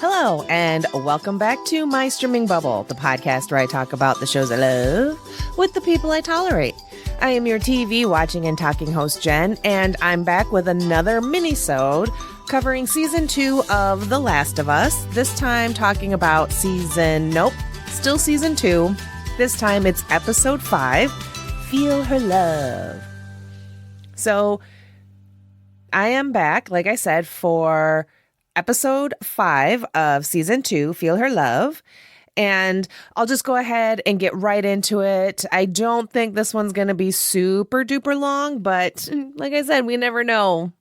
Hello, and welcome back to My Streaming Bubble, the podcast where I talk about the shows I love with the people I tolerate. I am your TV watching and talking host, Jen, and I'm back with another mini-sode covering season 2 of The Last of Us. This time talking about season 2. This time it's episode 5, Feel Her Love. So I am back, like I said, for episode 5 of season 2, Feel Her Love. And I'll just go ahead and get right into it. I don't think this one's going to be super duper long, but like I said, we never know.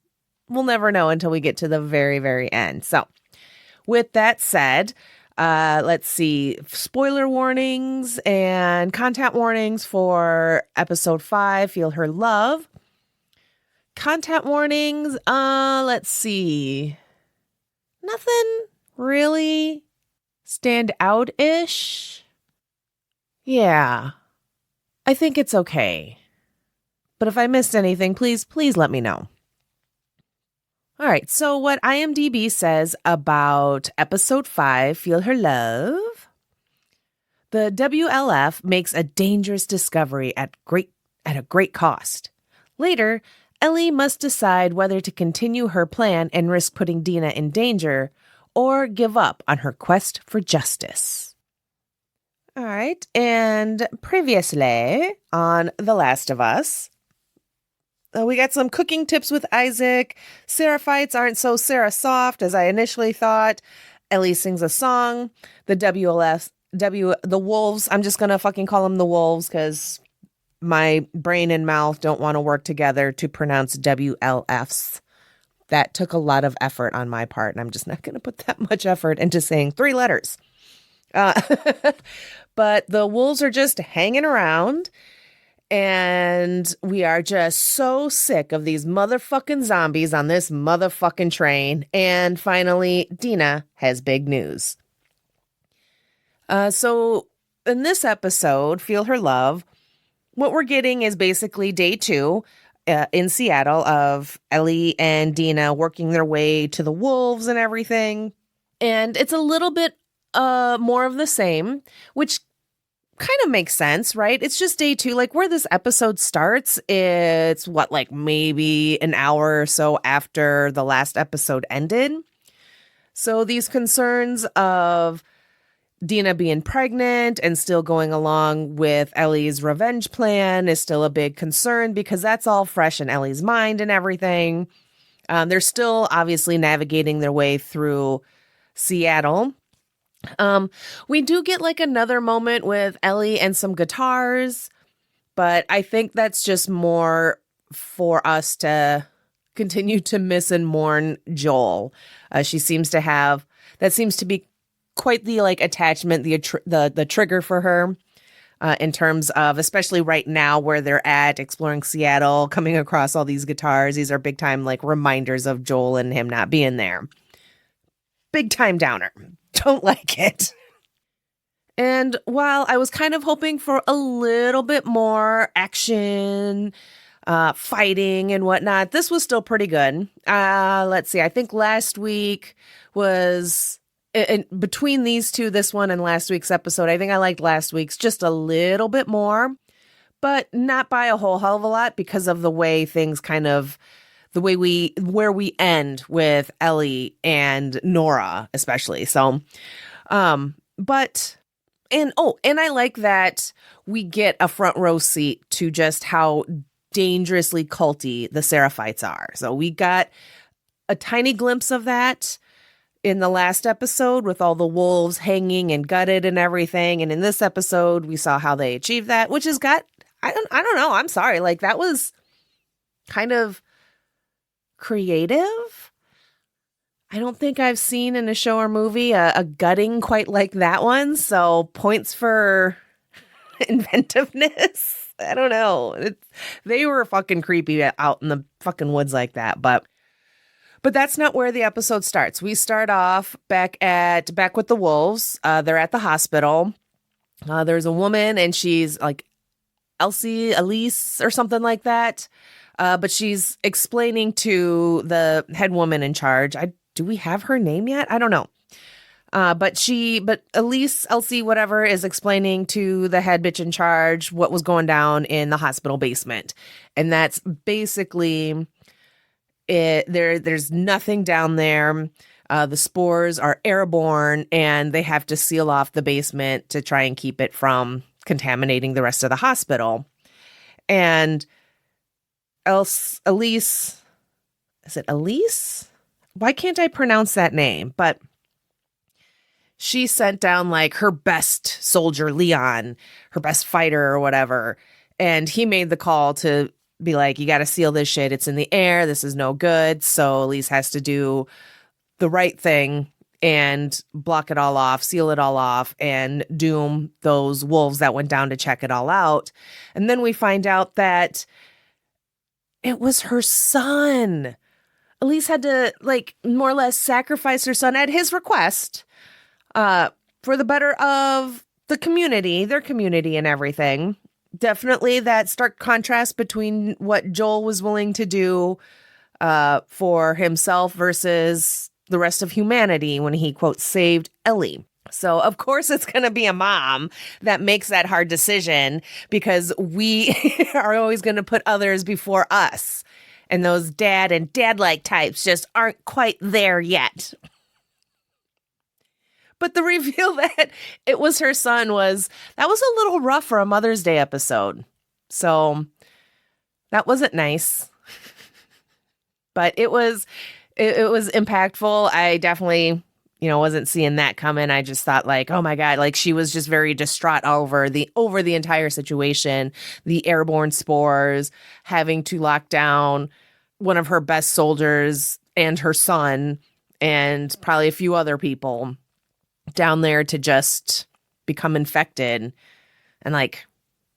We'll never know until we get to the very, very end. So with that said, let's see, spoiler warnings and content warnings for episode 5, Feel Her Love. Content warnings, let's see. Nothing really stand out-ish. Yeah, I think it's okay. But if I missed anything, please let me know. All right, so what IMDb says about episode 5, Feel Her Love. The WLF makes a dangerous discovery at a great cost. Later, Ellie must decide whether to continue her plan and risk putting Dina in danger or give up on her quest for justice. All right, and previously on The Last of Us, we got some cooking tips with Isaac. Seraphites aren't so Sarah soft as I initially thought. Ellie sings a song. The wolves, I'm just going to fucking call them the wolves because my brain and mouth don't want to work together to pronounce WLFs. That took a lot of effort on my part, and I'm just not going to put that much effort into saying 3 letters. But the wolves are just hanging around, and we are just so sick of these motherfucking zombies on this motherfucking train. And finally, Dina has big news. So in this episode, Feel Her Love, what we're getting is basically day 2 in Seattle of Ellie and Dina working their way to the wolves and everything. And it's a little bit more of the same, which kind of makes sense, right? It's just day 2. Like where this episode starts, it's maybe an hour or so after the last episode ended. So these concerns of Dina being pregnant and still going along with Ellie's revenge plan is still a big concern because that's all fresh in Ellie's mind and everything. They're still obviously navigating their way through Seattle. We do get another moment with Ellie and some guitars, but I think that's just more for us to continue to miss and mourn Joel. She seems to have, that seems to be quite the attachment, the trigger for her in terms of, especially right now where they're at exploring Seattle, coming across all these guitars. These are big time reminders of Joel and him not being there. Big time downer. Don't like it. And while I was kind of hoping for a little bit more action, fighting and whatnot, this was still pretty good. Let's see. I think last week was, in between these two, this one and last week's episode, I think I liked last week's just a little bit more, but not by a whole hell of a lot because of the way things where we end with Ellie and Nora, especially. So, and I like that we get a front row seat to just how dangerously culty the Seraphites are. So we got a tiny glimpse of that in the last episode with all the wolves hanging and gutted and everything. And in this episode, we saw how they achieved that, which has got, I don't know. I'm sorry. That was kind of creative. I don't think I've seen in a show or movie a gutting quite like that one. So points for inventiveness. I don't know. They were fucking creepy out in the fucking woods like that. But that's not where the episode starts. We start off back with the wolves. They're at the hospital. There's a woman and she's Elise or something like that. But she's explaining to the head woman in charge. Do we have her name yet? I don't know. But Elise, Elsie, whatever, is explaining to the head bitch in charge what was going down in the hospital basement. And that's basically it. There's nothing down there. The spores are airborne, and they have to seal off the basement to try and keep it from contaminating the rest of the hospital. And Elise, is it Elise? Why can't I pronounce that name? But she sent down like her best soldier, Leon, her best fighter or whatever. And he made the call to be like, you got to seal this shit. It's in the air. This is no good. So Elise has to do the right thing and block it all off, seal it all off, and doom those wolves that went down to check it all out. And then we find out that it was her son. Elise had to like more or less sacrifice her son at his request for the better of the community, their community and everything. Definitely that stark contrast between what Joel was willing to do for himself versus the rest of humanity when he, quote, saved Ellie. So, of course, it's going to be a mom that makes that hard decision because we are always going to put others before us. And those dad and dad-like types just aren't quite there yet. But the reveal that it was her son that was a little rough for a Mother's Day episode. So that wasn't nice. But it was impactful. I definitely, wasn't seeing that coming. I just thought like, oh my God, like she was just very distraught over the entire situation, the airborne spores, having to lock down one of her best soldiers and her son and probably a few other people down there to just become infected and like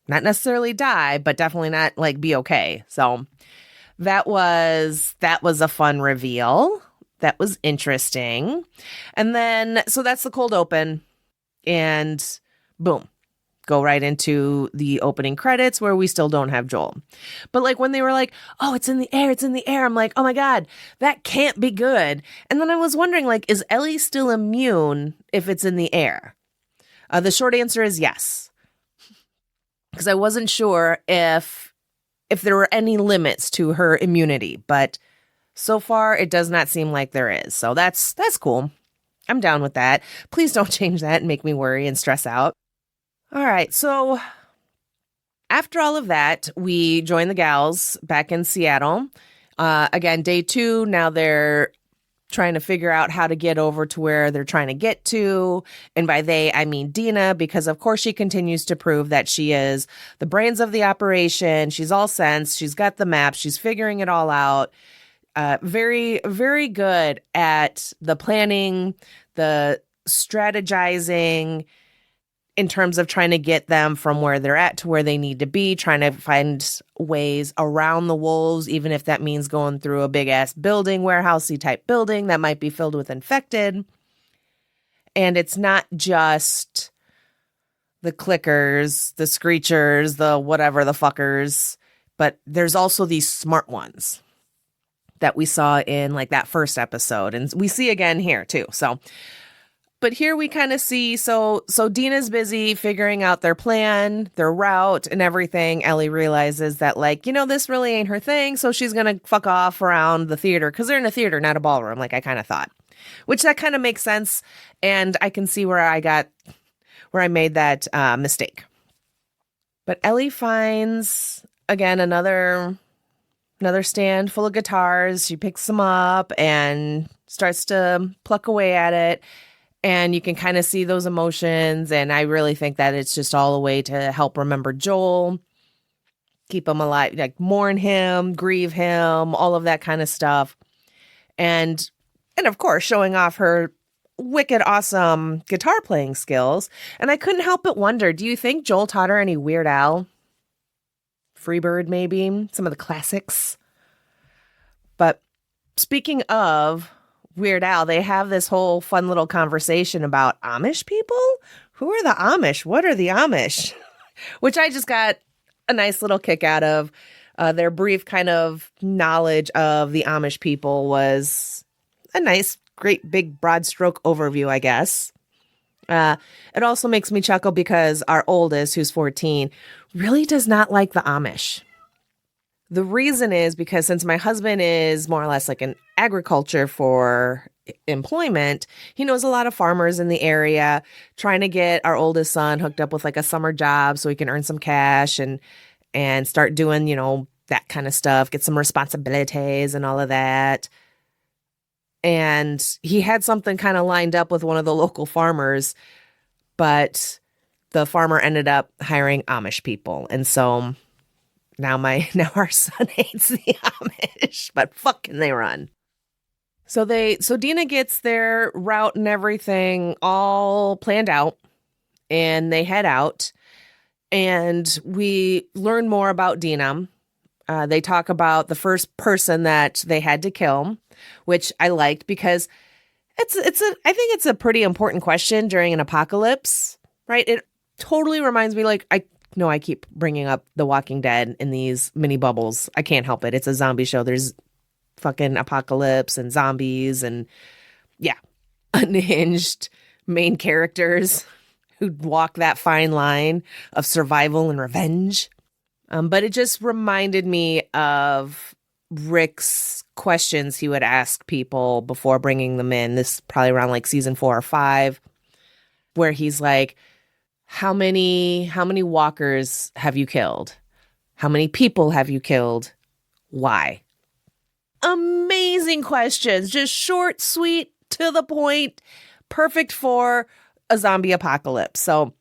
not necessarily die, but definitely not like be okay. So that was a fun reveal. That was interesting. And then, so that's the cold open and boom, go right into the opening credits where we still don't have Joel. But like when they were like, oh, it's in the air. I'm like, oh my God, that can't be good. And then I was wondering like, is Ellie still immune if it's in the air? The short answer is yes. Because I wasn't sure if there were any limits to her immunity, but so far it does not seem like there is. So that's cool. I'm down with that. Please don't change that and make me worry and stress out. All right. So after all of that, we join the gals back in Seattle. Again, day 2. Now they're trying to figure out how to get over to where they're trying to get to. And by they, I mean Dina, because of course she continues to prove that she is the brains of the operation. She's all sense. She's got the map. She's figuring it all out. Very, very good at the planning, the strategizing in terms of trying to get them from where they're at to where they need to be, trying to find ways around the wolves, even if that means going through a big ass building, warehousey type building that might be filled with infected. And it's not just the clickers, the screechers, the whatever the fuckers, but there's also these smart ones that we saw in like that first episode. And we see again here too. But here we kind of see, so Dina's busy figuring out their plan, their route and everything. Ellie realizes that like, this really ain't her thing. So she's going to fuck off around the theater because they're in a theater, not a ballroom, like I kind of thought, which that kind of makes sense. And I can see where I made that mistake. But Ellie finds, again, another stand full of guitars. She picks them up and starts to pluck away at it. And you can kind of see those emotions. And I really think that it's just all a way to help remember Joel, keep him alive, like mourn him, grieve him, all of that kind of stuff. And of course, showing off her wicked awesome guitar playing skills. And I couldn't help but wonder, do you think Joel taught her any Weird Al? Freebird, maybe? Some of the classics? But speaking of Weird Al, they have this whole fun little conversation about Amish people. Who are the Amish? What are the Amish? Which I just got a nice little kick out of. Their brief kind of knowledge of the Amish people was a nice great big broad stroke overview, I guess. It also makes me chuckle because our oldest, who's 14, really does not like the Amish. The reason is because since my husband is more or less like in agriculture for employment, he knows a lot of farmers in the area, trying to get our oldest son hooked up with like a summer job so he can earn some cash and start doing, that kind of stuff, get some responsibilities and all of that. And he had something kind of lined up with one of the local farmers, but the farmer ended up hiring Amish people. And so now our son hates the Amish, but fucking they run. So Dina gets their route and everything all planned out, and they head out, and we learn more about Dina. They talk about the first person that they had to kill, which I liked because I think it's a pretty important question during an apocalypse, right? It totally reminds me, like, I keep bringing up The Walking Dead in these mini bubbles. I can't help it. It's a zombie show. There's fucking apocalypse and zombies and, yeah, unhinged main characters who walk that fine line of survival and revenge. But it just reminded me of Rick's questions he would ask people before bringing them in. This is probably around like season 4 or 5, where he's like, How many walkers have you killed? How many people have you killed? Why? Amazing questions. Just short, sweet, to the point. Perfect for a zombie apocalypse. So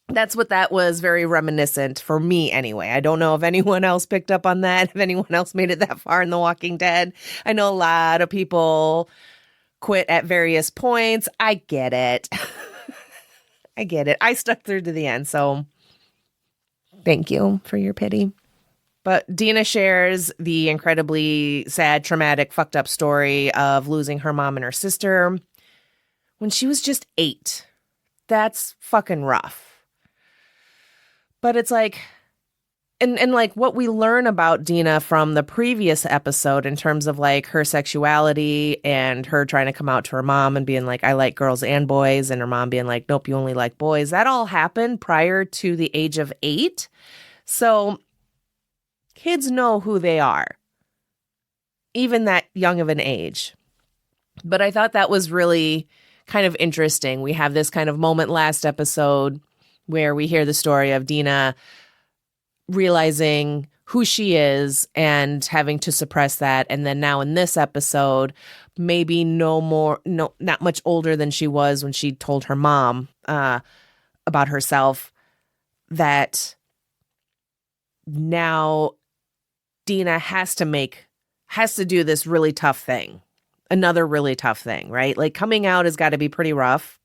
that's what that was very reminiscent for me anyway. I don't know if anyone else picked up on that, if anyone else made it that far in The Walking Dead. I know a lot of people quit at various points. I get it. I get it. I stuck through to the end, so thank you for your pity. But Dina shares the incredibly sad, traumatic, fucked up story of losing her mom and her sister when she was just 8. That's fucking rough. But it's like, and like what we learn about Dina from the previous episode in terms of like her sexuality and her trying to come out to her mom and being like, I like girls and boys, and her mom being like, nope, you only like boys. That all happened prior to the age of 8. So kids know who they are, even that young of an age. But I thought that was really kind of interesting. We have this kind of moment last episode where we hear the story of Dina realizing who she is and having to suppress that. And then now in this episode, maybe not much older than she was when she told her mom about herself, that now Dina has to do this really tough thing. Another really tough thing, right? Like coming out has got to be pretty rough,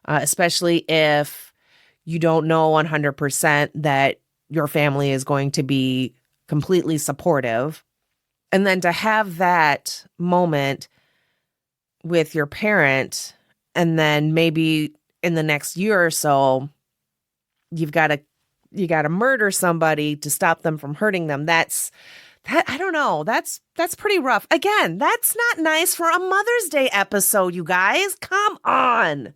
especially if you don't know 100% that your family is going to be completely supportive. And then to have that moment with your parent, and then maybe in the next year or so, you got to murder somebody to stop them from hurting them. That I don't know. That's pretty rough. Again, that's not nice for a Mother's Day episode, you guys. Come on.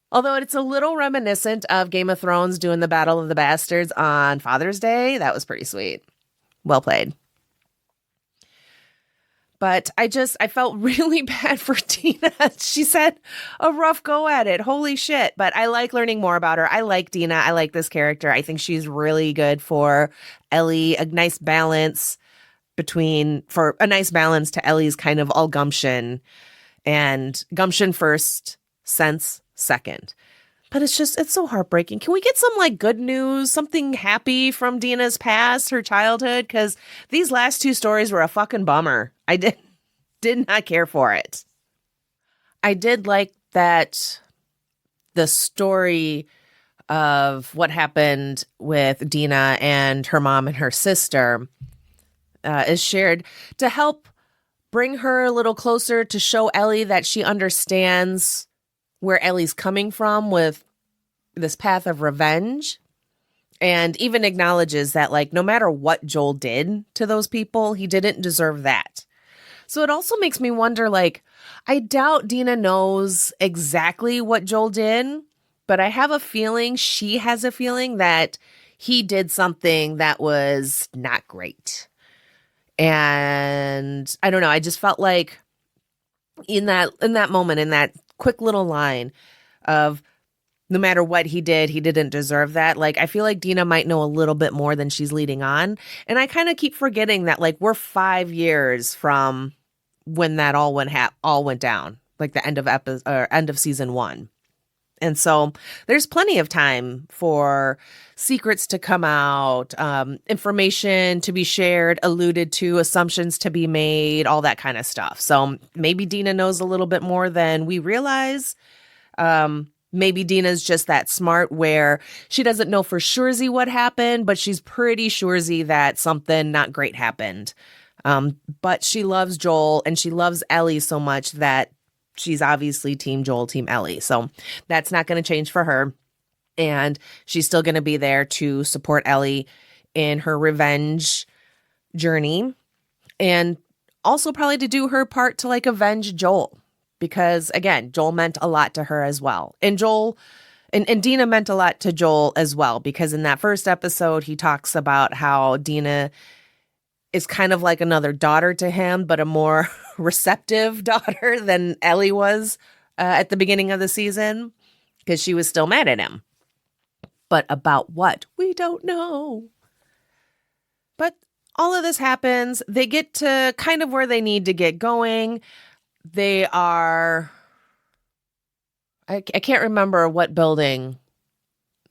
Although it's a little reminiscent of Game of Thrones doing the Battle of the Bastards on Father's Day. That was pretty sweet. Well played. But I felt really bad for Dina. She said a rough go at it. Holy shit. But I like learning more about her. I like Dina. I like this character. I think she's really good for Ellie. A nice balance to Ellie's kind of all gumption, and gumption first, sense second. But it's so heartbreaking. Can we get some like good news, something happy from Dina's past, her childhood? Because these last 2 stories were a fucking bummer. I did not care for it. I did like that the story of what happened with Dina and her mom and her sister is shared to help bring her a little closer, to show Ellie that she understands where Ellie's coming from with this path of revenge, and even acknowledges that, like, no matter what Joel did to those people, he didn't deserve that. So it also makes me wonder, like, I doubt Dina knows exactly what Joel did, but I have a feeling she has a feeling that he did something that was not great. And I don't know, I just felt like in that moment, in that quick little line of no matter what he did, he didn't deserve that. Like, I feel like Dina might know a little bit more than she's leading on. And I kind of keep forgetting that, like, we're 5 years from when that all went down, like the end of season 1. And so there's plenty of time for secrets to come out, information to be shared, alluded to, assumptions to be made, all that kind of stuff. So maybe Dina knows a little bit more than we realize. Maybe Dina's just that smart where she doesn't know for sure-zy what happened, but she's pretty sure-zy that something not great happened. But she loves Joel and she loves Ellie so much that she's obviously Team Joel, Team Ellie. So that's not going to change for her. And she's still going to be there to support Ellie in her revenge journey. And also probably to do her part to, like, avenge Joel. Because, again, Joel meant a lot to her as well. And Dina meant a lot to Joel as well. Because in that first episode, he talks about how Dina is kind of like another daughter to him, but a more receptive daughter than Ellie was at the beginning of the season, because she was still mad at him. But about what? We don't know. But all of this happens. They get to kind of where they need to get going. They are... I can't remember what building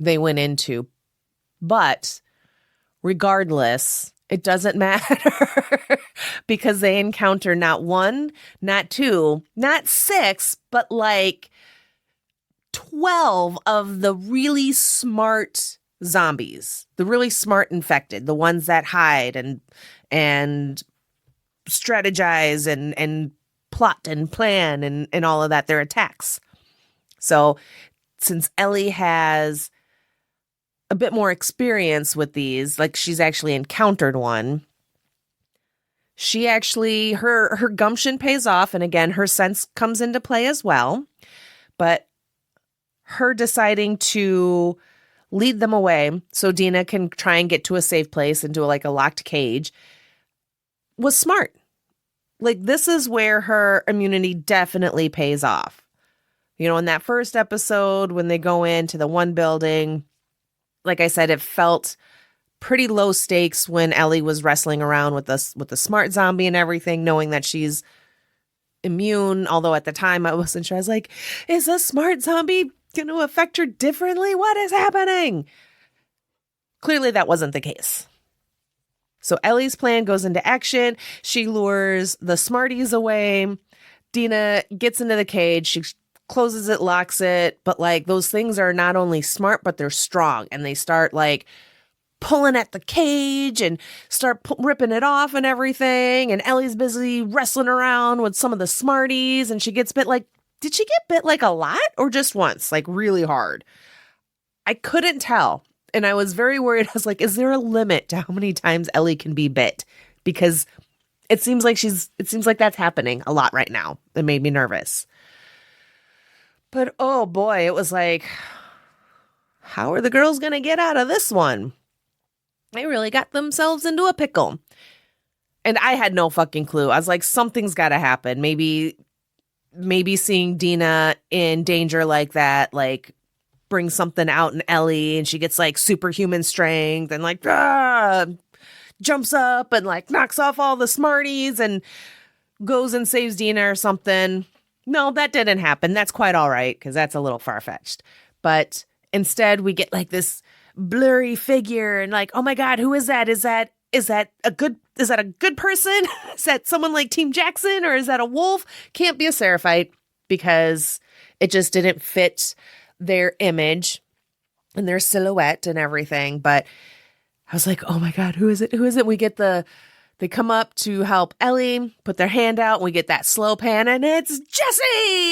they went into, but regardless... It doesn't matter because they encounter not 1, not 2, not 6, but like 12 of the really smart zombies, the really smart infected, the ones that hide and strategize and plot and plan and all of that, their attacks. So since Ellie has a bit more experience with these, like she's actually encountered one, she actually, her gumption pays off. And again, her sense comes into play as well. But her deciding to lead them away so Dina can try and get to a safe place into like a locked cage was smart. Like, this is where her immunity definitely pays off. You know, in that first episode, when they go into the one building, like I said, it felt pretty low stakes when Ellie was wrestling around with the smart zombie and everything, knowing that she's immune. Although at the time I wasn't sure. I was like, is a smart zombie going to affect her differently? What is happening? Clearly that wasn't the case. So Ellie's plan goes into action. She lures the smarties away. Dina gets into the cage. She closes it, locks it, but like those things are not only smart, but they're strong, and they start like pulling at the cage and start ripping it off and everything. And Ellie's busy wrestling around with some of the smarties, and she gets bit. Like, did she get bit like a lot or just once, like really hard? I couldn't tell, and I was very worried. I was like, is there a limit to how many times Ellie can be bit? Because it seems like that's happening a lot right now. It made me nervous. But, oh boy, it was like, how are the girls going to get out of this one? They really got themselves into a pickle. And I had no fucking clue. I was like, something's got to happen. Maybe seeing Dina in danger like that, like, brings something out in Ellie, and she gets like superhuman strength and like, jumps up and like knocks off all the smarties and goes and saves Dina or something. No, that didn't happen. That's quite all right, because that's a little far-fetched. But instead, we get like this blurry figure, and like, oh my God, who is that? Is that a good person? Is that someone like Team Jackson, or is that a wolf? Can't be a Seraphite, because it just didn't fit their image and their silhouette and everything. But I was like, oh my God, who is it? Who is it? They come up to help Ellie, put their hand out, and we get that slow pan, and it's Jessie!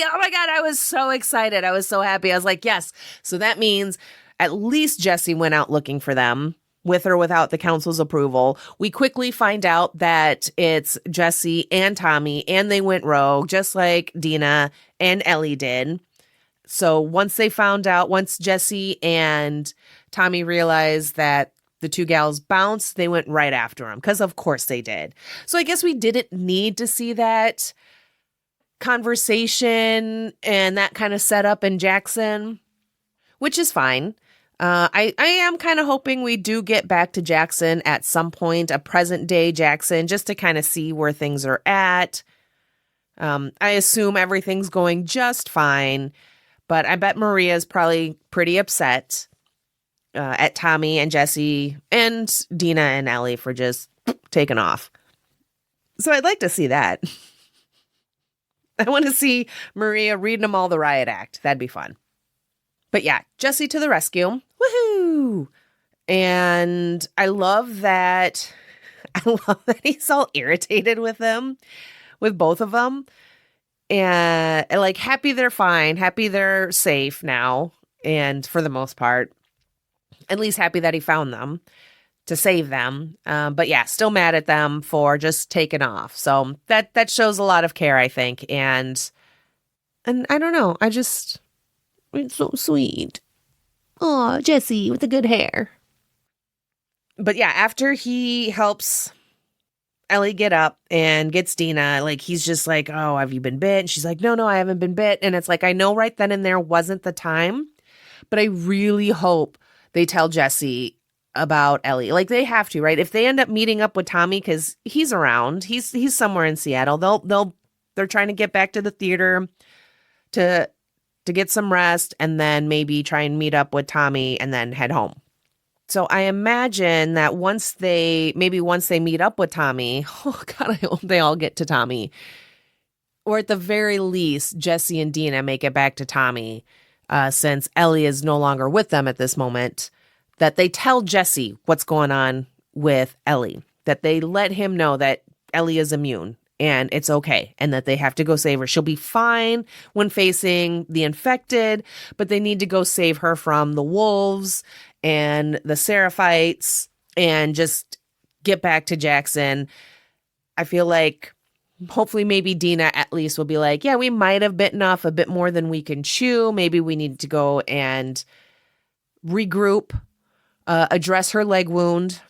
Oh my God, I was so excited. I was so happy. I was like, yes. So that means at least Jessie went out looking for them. with or without the council's approval. We quickly find out that it's Jesse and Tommy, and they went rogue, just like Dina and Ellie did. So once Jesse and Tommy realized that the two gals bounced, they went right after him, because of course they did. So I guess we didn't need to see that conversation and that kind of setup in Jackson, which is fine. I am kind of hoping we do get back to Jackson at some point, a present day Jackson, just to kind of see where things are at. I assume everything's going just fine, but I bet Maria's probably pretty upset at Tommy and Jesse and Dina and Ellie for just taking off. So I'd like to see that. I want to see Maria reading them all the riot act. That'd be fun. But yeah, Jesse to the rescue. Woohoo! And I love that he's all irritated with them, with both of them. And like, happy they're fine, happy they're safe now. And for the most part, at least happy that he found them to save them. But yeah, still mad at them for just taking off. So that shows a lot of care, I think. And I don't know. It's so sweet. Oh, Jesse with the good hair. But yeah, after he helps Ellie get up and gets Dina, like, he's just like, oh, have you been bit? And she's like, no, I haven't been bit. And it's like, I know right then and there wasn't the time, but I really hope they tell Jesse about Ellie. Like, they have to, right? If they end up meeting up with Tommy, because he's around, he's somewhere in Seattle, they're trying to get back to the theater to get some rest, and then maybe try and meet up with Tommy and then head home. So I imagine that once they meet up with Tommy, oh God, I hope they all get to Tommy. Or at the very least, Jesse and Dina make it back to Tommy, since Ellie is no longer with them at this moment, that they tell Jesse what's going on with Ellie, that they let him know that Ellie is immune and it's okay, and that they have to go save her. She'll be fine when facing the infected, but they need to go save her from the wolves and the Seraphites and just get back to Jackson. I feel like hopefully maybe Dina at least will be like, yeah, we might have bitten off a bit more than we can chew. Maybe we need to go and regroup, address her leg wound,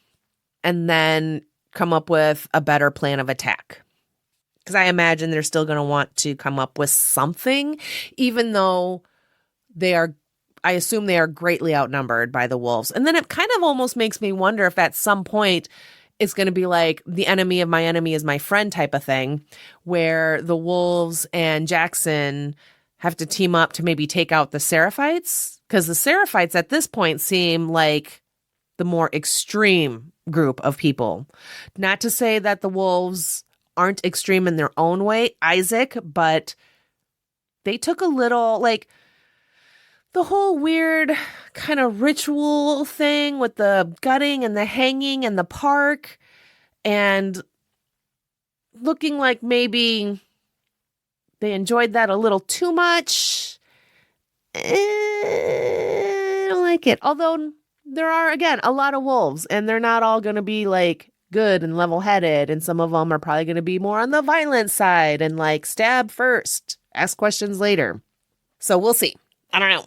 and then come up with a better plan of attack. Because I imagine they're still going to want to come up with something, even though I assume they are greatly outnumbered by the wolves. And then it kind of almost makes me wonder if at some point it's going to be like the enemy of my enemy is my friend type of thing, where the wolves and Jackson have to team up to maybe take out the Seraphites. Because the Seraphites at this point seem like the more extreme group of people. Not to say that the wolves aren't extreme in their own way, Isaac, but they took a little, like, the whole weird kind of ritual thing with the gutting and the hanging and the park, and looking like maybe they enjoyed that a little too much. I don't like it. Although there are, again, a lot of wolves, and they're not all going to be like good and level-headed, and some of them are probably going to be more on the violent side and like stab first, ask questions later. So we'll see. I don't know.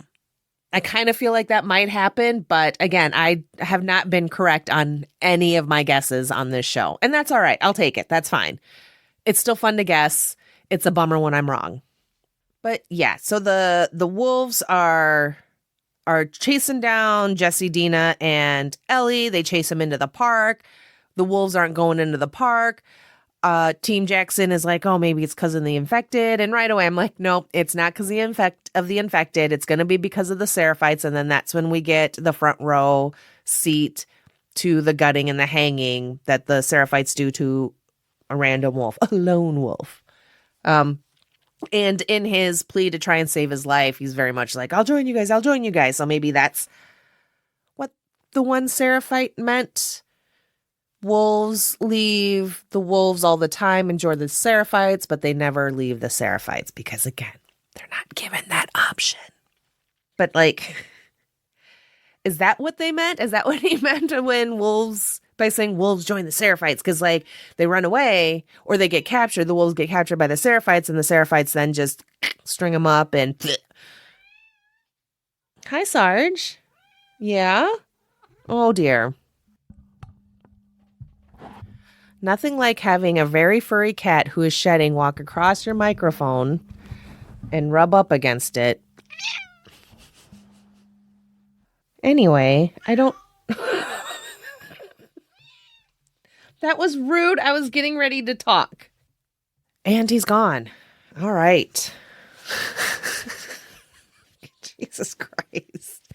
I kind of feel like that might happen, but again, I have not been correct on any of my guesses on this show, and that's all right. I'll take it. That's fine. It's still fun to guess. It's a bummer when I'm wrong. But yeah, so the wolves are chasing down Jesse, Dina, and Ellie. They chase them into the park. The wolves aren't going into the park. Team Jackson is like, oh, maybe it's because of the infected. And right away, I'm like, nope, it's not because of the infected. It's going to be because of the Seraphites. And then that's when we get the front row seat to the gutting and the hanging that the Seraphites do to a random wolf, a lone wolf. And in his plea to try and save his life, he's very much like, I'll join you guys. So maybe that's what the one Seraphite meant. Wolves leave the wolves all the time, enjoy the Seraphites, but they never leave the Seraphites because, again, they're not given that option. But, like, Is that what they meant? Is that what he meant when wolves, by saying wolves join the Seraphites? Because like they run away or they get captured. The wolves get captured by the Seraphites and the Seraphites then just string them up and... Hi, Sarge. Yeah? Oh, dear. Nothing like having a very furry cat who is shedding walk across your microphone and rub up against it. Anyway, I don't... That was rude. I was getting ready to talk. And he's gone. All right. Jesus Christ.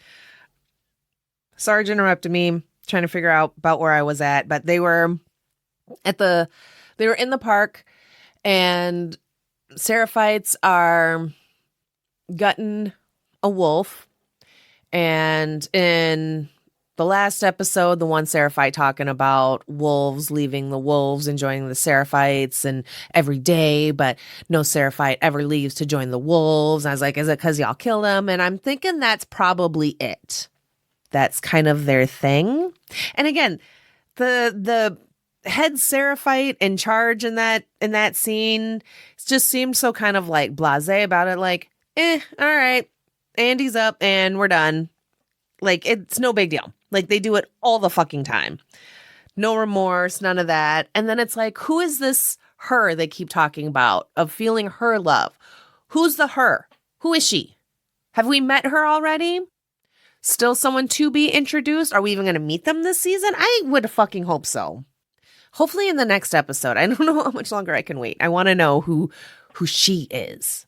Sarge interrupted me trying to figure out about where I was at, but they were in the park, and Seraphites are gutting a wolf. And in the last episode, the one Seraphite talking about wolves leaving the wolves and joining the Seraphites and every day, but no Seraphite ever leaves to join the wolves. And I was like, is it because y'all kill them? And I'm thinking that's probably it. That's kind of their thing. And again, the head Seraphite in charge in that scene just seemed so kind of like blasé about it. Like, all right. Andy's up and we're done. Like, it's no big deal. Like, they do it all the fucking time. No remorse, none of that. And then it's like, who is this her they keep talking about of feeling her love? Who's the her? Who is she? Have we met her already? Still someone to be introduced? Are we even going to meet them this season? I would fucking hope so. Hopefully in the next episode. I don't know how much longer I can wait. I want to know who she is.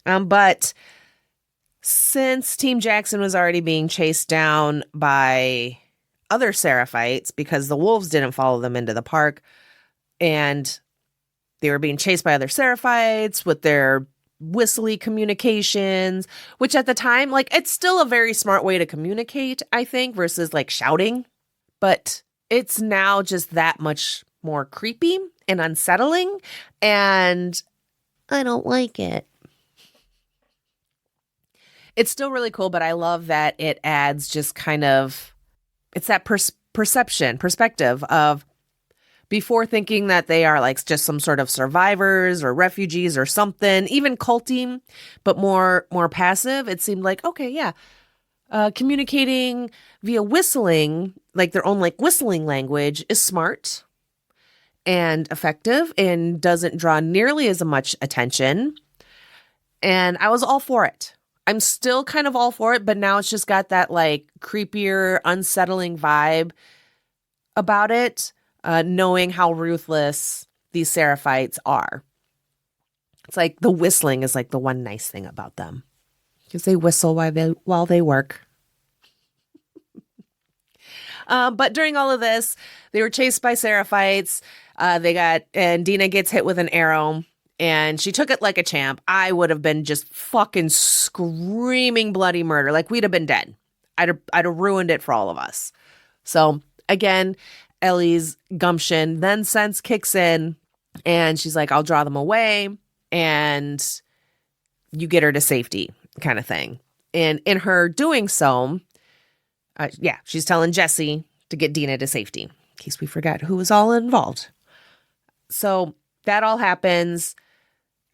But... since Team Jackson was already being chased down by other Seraphites because the wolves didn't follow them into the park, and they were being chased by other Seraphites with their whistly communications, which at the time, like, it's still a very smart way to communicate, I think, versus like shouting. But it's now just that much more creepy and unsettling, and I don't like it. It's still really cool, but I love that it adds just kind of, it's that perspective of before thinking that they are like just some sort of survivors or refugees or something, even culty, but more passive. It seemed like, okay, yeah, communicating via whistling, like their own like whistling language, is smart and effective and doesn't draw nearly as much attention. And I was all for it. I'm still kind of all for it, but now it's just got that like creepier, unsettling vibe about it, knowing how ruthless these Seraphites are. It's like the whistling is like the one nice thing about them, because they whistle while they work. But during all of this, they were chased by Seraphites. And Dina gets hit with an arrow. And she took it like a champ. I would have been just fucking screaming bloody murder. Like, we'd have been dead. I'd have ruined it for all of us. So, again, Ellie's gumption then sense kicks in. And she's like, I'll draw them away. And you get her to safety, kind of thing. And in her doing so, she's telling Jesse to get Dina to safety. In case we forgot who was all involved. So, that all happens.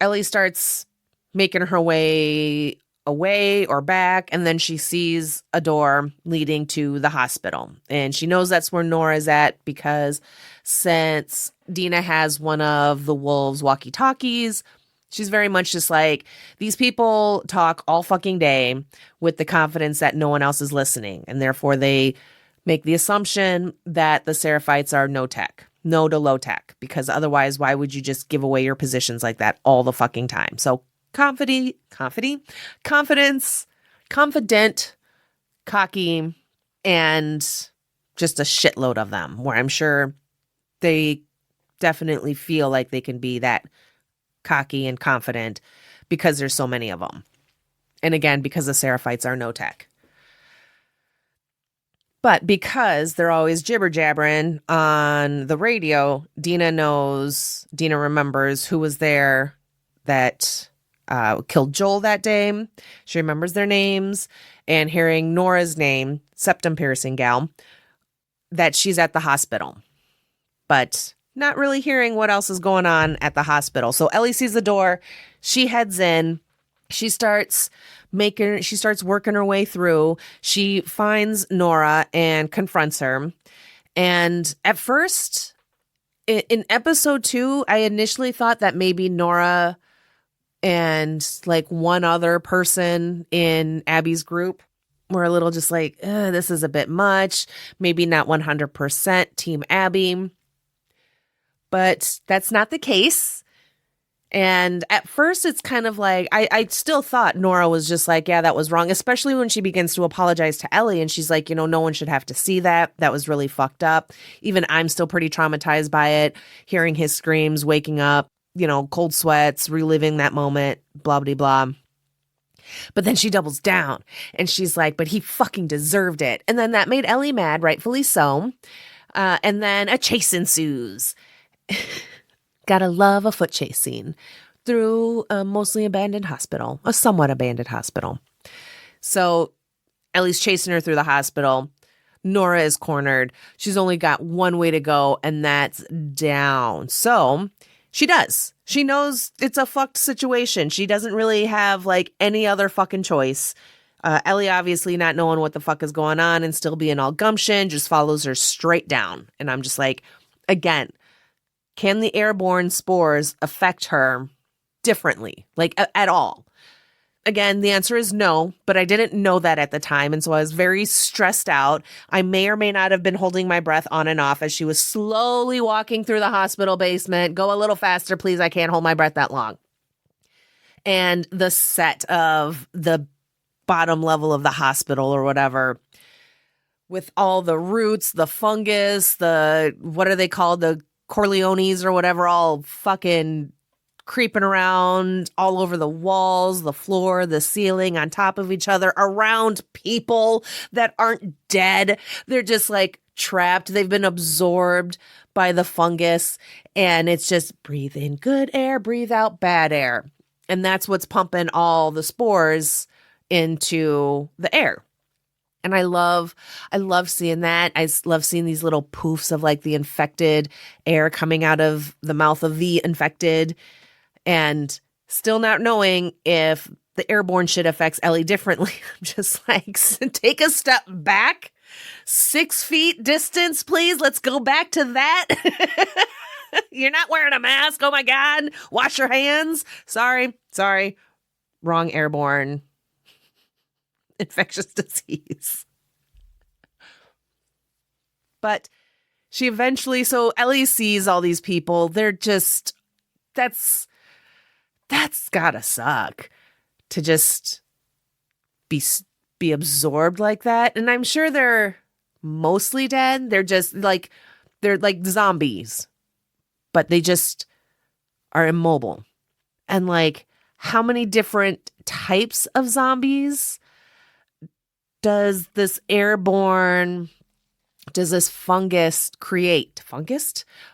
Ellie starts making her way away or back, and then she sees a door leading to the hospital. And she knows that's where Nora's at, because since Dina has one of the wolves' walkie-talkies, she's very much just like, these people talk all fucking day with the confidence that no one else is listening. And therefore they make the assumption that the Seraphites are no tech. No to low tech, because otherwise, why would you just give away your positions like that all the fucking time? So confident, cocky, and just a shitload of them, where I'm sure they definitely feel like they can be that cocky and confident because there's so many of them. And again, because the Seraphites are no tech. But because they're always jibber-jabbering on the radio, Dina remembers who was there that killed Joel that day. She remembers their names, and hearing Nora's name, septum piercing gal, that she's at the hospital, but not really hearing what else is going on at the hospital. So Ellie sees the door. She heads in. She starts working her way through. She finds Nora and confronts her. And at first, in episode 2, I initially thought that maybe Nora and like one other person in Abby's group were a little just like, this is a bit much. Maybe not 100% Team Abby. But that's not the case. And at first, it's kind of like, I still thought Nora was just like, yeah, that was wrong, especially when she begins to apologize to Ellie. And she's like, no one should have to see that. That was really fucked up. Even I'm still pretty traumatized by it. Hearing his screams, waking up, cold sweats, reliving that moment, blah, blah, blah. But then she doubles down and she's like, but he fucking deserved it. And then that made Ellie mad, rightfully so. And then a chase ensues. Gotta love a foot chase scene through a mostly abandoned hospital, a somewhat abandoned hospital. So Ellie's chasing her through the hospital. Nora is cornered. She's only got one way to go, and that's down. So she does. She knows it's a fucked situation. She doesn't really have like any other fucking choice. Ellie, obviously not knowing what the fuck is going on and still being all gumption, just follows her straight down. And I'm just like, again, can the airborne spores affect her differently, like at all? Again, the answer is no, but I didn't know that at the time, and so I was very stressed out. I may or may not have been holding my breath on and off as she was slowly walking through the hospital basement. Go a little faster, please. I can't hold my breath that long. And the set of the bottom level of the hospital or whatever, with all the roots, the fungus, what are they called? The Corleones or whatever, all fucking creeping around all over the walls, the floor, the ceiling, on top of each other, around people that aren't dead. They're just like trapped. They've been absorbed by the fungus, and it's just breathe in good air, breathe out bad air. And that's what's pumping all the spores into the air. And I love seeing that. I love seeing these little poofs of like the infected air coming out of the mouth of the infected, and still not knowing if the airborne shit affects Ellie differently. I'm just like, take a step back, 6 feet distance, please. Let's go back to that. You're not wearing a mask. Oh my God. Wash your hands. Sorry. Wrong airborne infectious disease. But she eventually, so Ellie sees all these people. They're just, that's gotta suck to just be absorbed like that. And I'm sure they're mostly dead. They're just like, they're like zombies, but they just are immobile. And like, how many different types of zombies does this fungus create?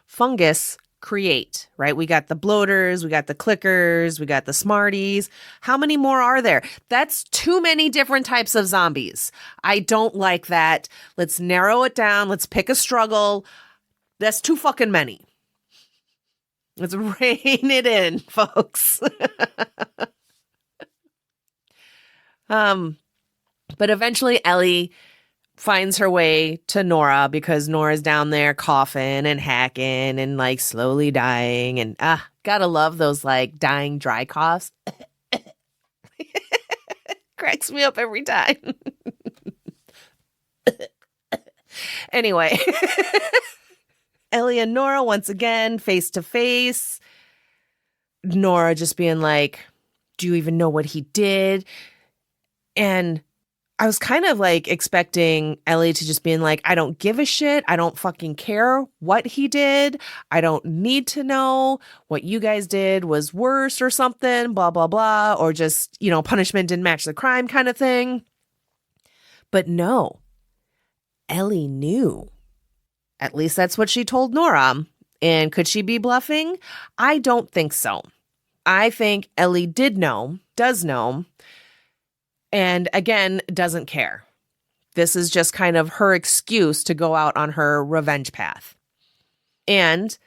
Fungus create, right? We got the bloaters, we got the clickers, we got the smarties. How many more are there? That's too many different types of zombies. I don't like that. Let's narrow it down. Let's pick a struggle. That's too fucking many. Let's rein it in, folks. But eventually Ellie finds her way to Nora because Nora's down there coughing and hacking and like slowly dying. And gotta love those like dying dry coughs. Cracks me up every time. Anyway, Ellie and Nora once again face to face. Nora just being like, do you even know what he did? And I was kind of like expecting Ellie to just being like, I don't give a shit. I don't fucking care what he did. I don't need to know. What you guys did was worse or something, blah, blah, blah. Or just, punishment didn't match the crime kind of thing. But no, Ellie knew. At least that's what she told Nora. And could she be bluffing? I don't think so. I think Ellie does know, and again, doesn't care. This is just kind of her excuse to go out on her revenge path. And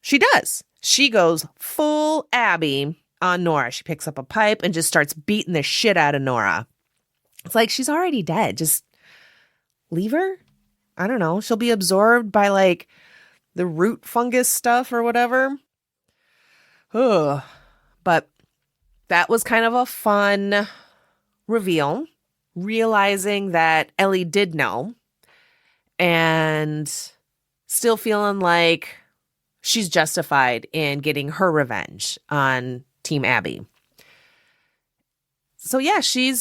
she does. She goes full Abby on Nora. She picks up a pipe and just starts beating the shit out of Nora. It's like she's already dead. Just leave her. I don't know. She'll be absorbed by like the root fungus stuff or whatever. Ugh. But that was kind of a fun reveal, realizing that Ellie did know and still feeling like she's justified in getting her revenge on Team Abby. So yeah, she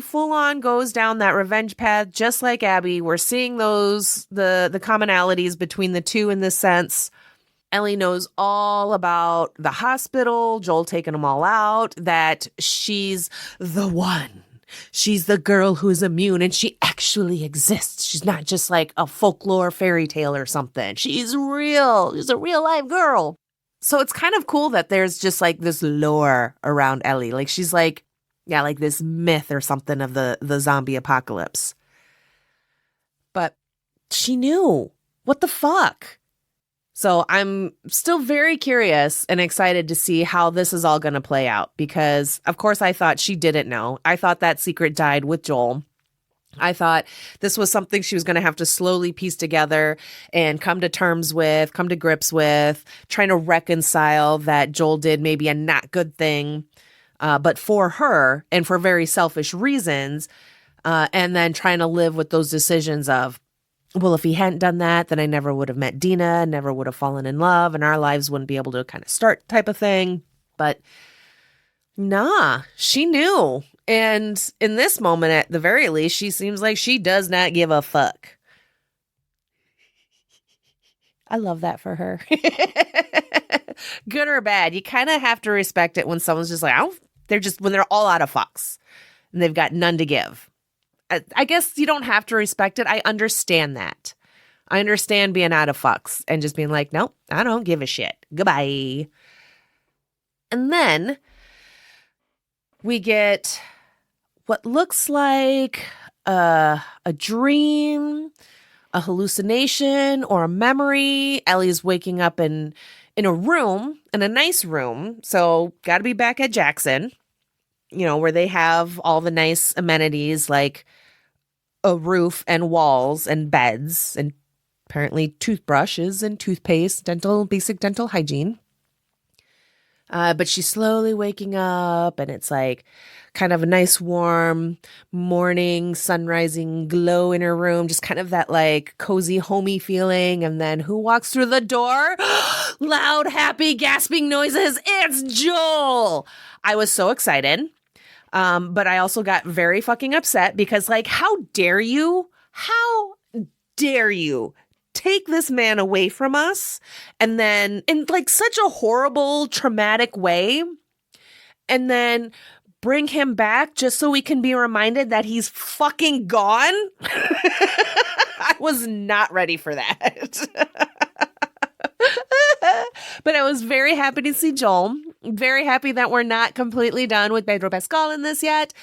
full on goes down that revenge path just like Abby. We're seeing the commonalities between the two in this sense. Ellie knows all about the hospital, Joel taking them all out, that she's the one. She's the girl who is immune and she actually exists. She's not just like a folklore fairy tale or something. She's real. She's a real live girl. So it's kind of cool that there's just like this lore around Ellie. Like she's like, yeah, like this myth or something of the zombie apocalypse. But she knew. What the fuck? So I'm still very curious and excited to see how this is all going to play out because, of course, I thought she didn't know. I thought that secret died with Joel. I thought this was something she was going to have to slowly piece together and come to grips with, trying to reconcile that Joel did maybe a not good thing, but for her and for very selfish reasons, and then trying to live with those decisions of, well, if he hadn't done that, then I never would have met Dina, never would have fallen in love, and our lives wouldn't be able to kind of start type of thing. But nah, she knew. And in this moment, at the very least, she seems like she does not give a fuck. I love that for her. Good or bad, you kind of have to respect it when someone's just like, when they're all out of fucks and they've got none to give. I guess you don't have to respect it. I understand that. I understand being out of fucks and just being like, nope, I don't give a shit. Goodbye. And then we get what looks like a dream, a hallucination, or a memory. Ellie's waking up in a room, in a nice room. So got to be back at Jackson, where they have all the nice amenities like a roof and walls and beds and apparently toothbrushes and toothpaste, basic dental hygiene. But she's slowly waking up and it's like kind of a nice warm morning, sunrising glow in her room, just kind of that like cozy, homey feeling. And then who walks through the door? Loud, happy, gasping noises. It's Joel. I was so excited. But I also got very fucking upset because, like, how dare you take this man away from us and then in like such a horrible, traumatic way and then bring him back just so we can be reminded that he's fucking gone? I was not ready for that. But I was very happy to see Joel. Very happy that we're not completely done with Pedro Pascal in this yet.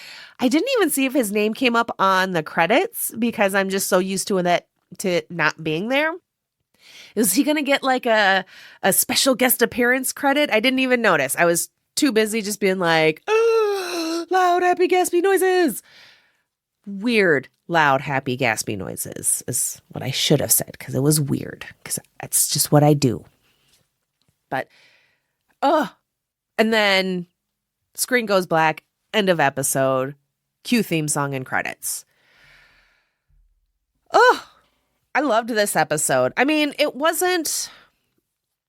I didn't even see if his name came up on the credits because I'm just so used to it not being there. Is he going to get like a special guest appearance credit? I didn't even notice. I was too busy just being like, oh, loud, happy, gaspy noises. Weird, loud, happy, gaspy noises is what I should have said because it was weird because that's just what I do. But, and then screen goes black, end of episode, cue theme song and credits. Oh, I loved this episode. I mean, it wasn't,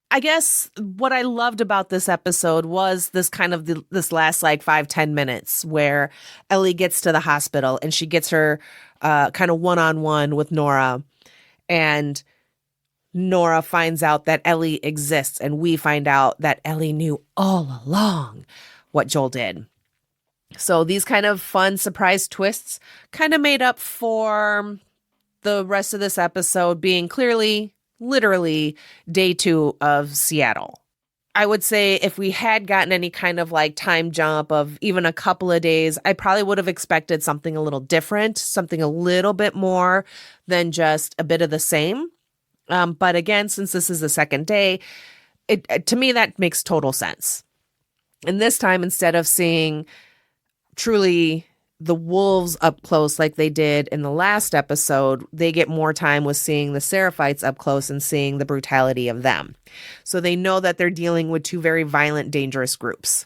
I guess what I loved about this episode was this kind of this last like 5-10 minutes where Ellie gets to the hospital and she gets her kind of one-on-one with Nora, and Nora finds out that Ellie exists, and we find out that Ellie knew all along what Joel did. So these kind of fun surprise twists kind of made up for the rest of this episode being clearly, literally day 2 of Seattle. I would say if we had gotten any kind of like time jump of even a couple of days, I probably would have expected something a little different, something a little bit more than just a bit of the same. But again, since this is the second day, to me, that makes total sense. And this time, instead of seeing truly the wolves up close like they did in the last episode, they get more time with seeing the Seraphites up close and seeing the brutality of them. So they know that they're dealing with two very violent, dangerous groups.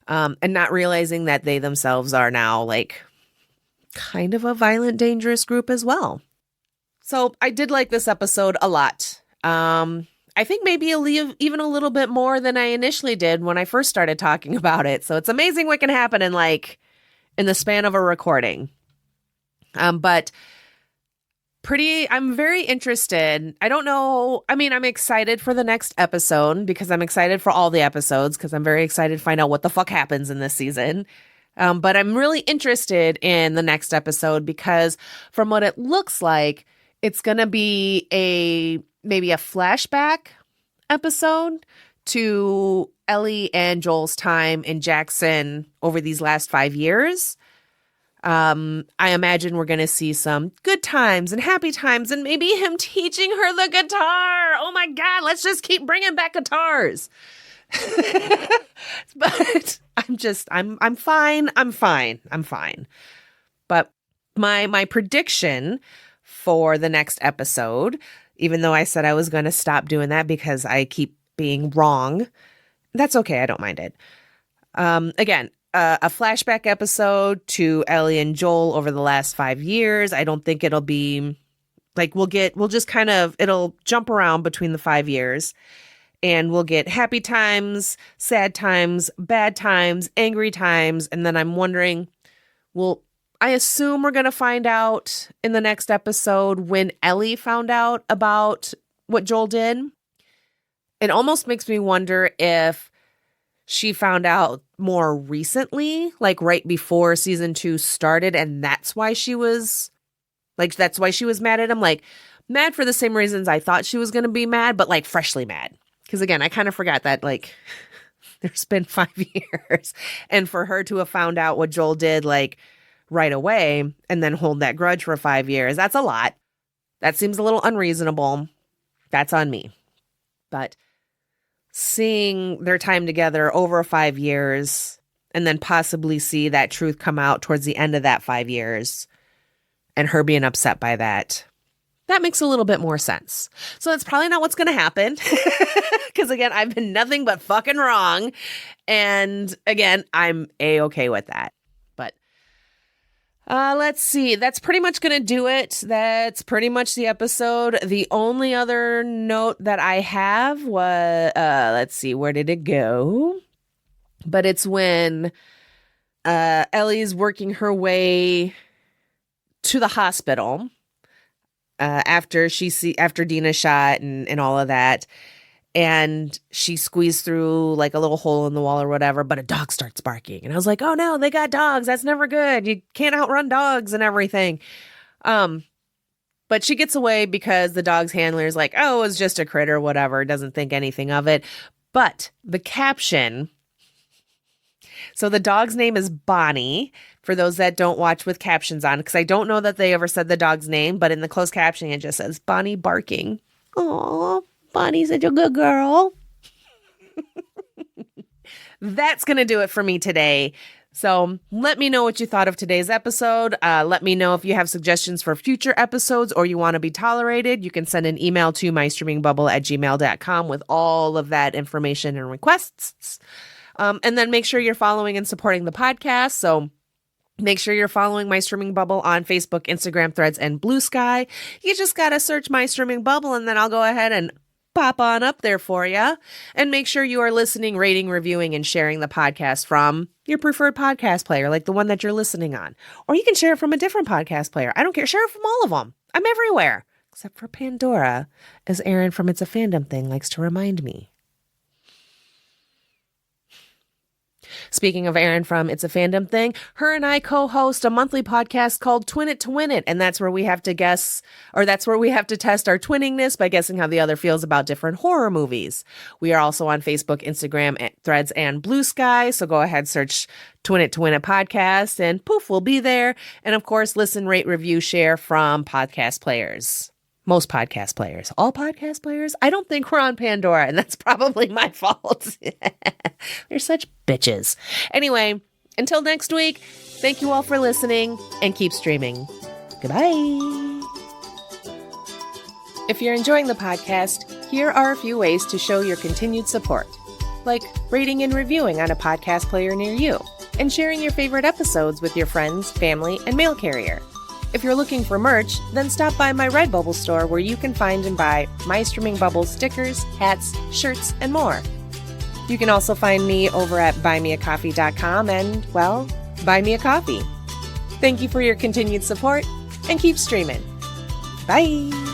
And not realizing that they themselves are now like kind of a violent, dangerous group as well. So I did like this episode a lot. I think maybe even a little bit more than I initially did when I first started talking about it. So it's amazing what can happen in the span of a recording. But I'm very interested. I don't know. I mean, I'm excited for the next episode because I'm excited for all the episodes because I'm very excited to find out what the fuck happens in this season. But I'm really interested in the next episode because from what it looks like, it's going to be maybe a flashback episode to Ellie and Joel's time in Jackson over these last 5 years. I imagine we're going to see some good times and happy times and maybe him teaching her the guitar. Oh my God, let's just keep bringing back guitars. But I'm fine. But my prediction for the next episode, even though I said I was going to stop doing that because I keep being wrong, that's okay. I don't mind it. Again, a flashback episode to Ellie and Joel over the last 5 years. I don't think it'll be like it'll jump around between the 5 years and we'll get happy times, sad times, bad times, angry times. And then I'm wondering, I assume we're going to find out in the next episode when Ellie found out about what Joel did. It almost makes me wonder if she found out more recently, like right before season 2 started, and that's why she was mad at him, like mad for the same reasons I thought she was going to be mad, but like freshly mad. Because again, I kind of forgot that like there's been 5 years, and for her to have found out what Joel did like right away and then hold that grudge for 5 years, that's a lot. That seems a little unreasonable. That's on me. But seeing their time together over 5 years and then possibly see that truth come out towards the end of that 5 years and her being upset by that makes a little bit more sense. So that's probably not what's going to happen because again, I've been nothing but fucking wrong. And again, I'm A-okay with that. But let's see. That's pretty much going to do it. That's pretty much the episode. The only other note that I have was, let's see, where did it go? But it's when Ellie's working her way to the hospital after Dina shot and all of that. And she squeezed through like a little hole in the wall or whatever, but a dog starts barking. And I was like, oh no, they got dogs. That's never good. You can't outrun dogs and everything. But she gets away because the dog's handler is like, oh, it was just a critter, whatever. Doesn't think anything of it. But the caption, so the dog's name is Bonnie, for those that don't watch with captions on, because I don't know that they ever said the dog's name, but in the closed captioning, it just says Bonnie barking. Aw. Bonnie's such a good girl. That's going to do it for me today. So let me know what you thought of today's episode. Let me know if you have suggestions for future episodes or you want to be tolerated. You can send an email to mystreamingbubble@gmail.com with all of that information and requests. And then make sure you're following and supporting the podcast. So make sure you're following My Streaming Bubble on Facebook, Instagram, Threads, and Blue Sky. You just got to search My Streaming Bubble and then I'll go ahead and pop on up there for you. And make sure you are listening, rating, reviewing, and sharing the podcast from your preferred podcast player, like the one that you're listening on. Or you can share it from a different podcast player. I don't care. Share it from all of them. I'm everywhere. Except for Pandora, as Aaron from It's a Fandom Thing likes to remind me. Speaking of Erin from It's a Fandom Thing, her and I co-host a monthly podcast called Twin It to Win It, and that's where we have to test our twinningness by guessing how the other feels about different horror movies. We are also on Facebook, Instagram, Threads, and Blue Sky, so go ahead, search Twin It to Win It podcast, and poof, we'll be there. And of course, listen, rate, review, share from podcast players. Most podcast players. All podcast players? I don't think we're on Pandora, and that's probably my fault. They're such bitches. Anyway, until next week, thank you all for listening, and keep streaming. Goodbye. If you're enjoying the podcast, here are a few ways to show your continued support, like rating and reviewing on a podcast player near you, and sharing your favorite episodes with your friends, family, and mail carrier. If you're looking for merch, then stop by my Redbubble store where you can find and buy My Streaming Bubble stickers, hats, shirts, and more. You can also find me over at buymeacoffee.com and, well, buy me a coffee. Thank you for your continued support, and keep streaming. Bye!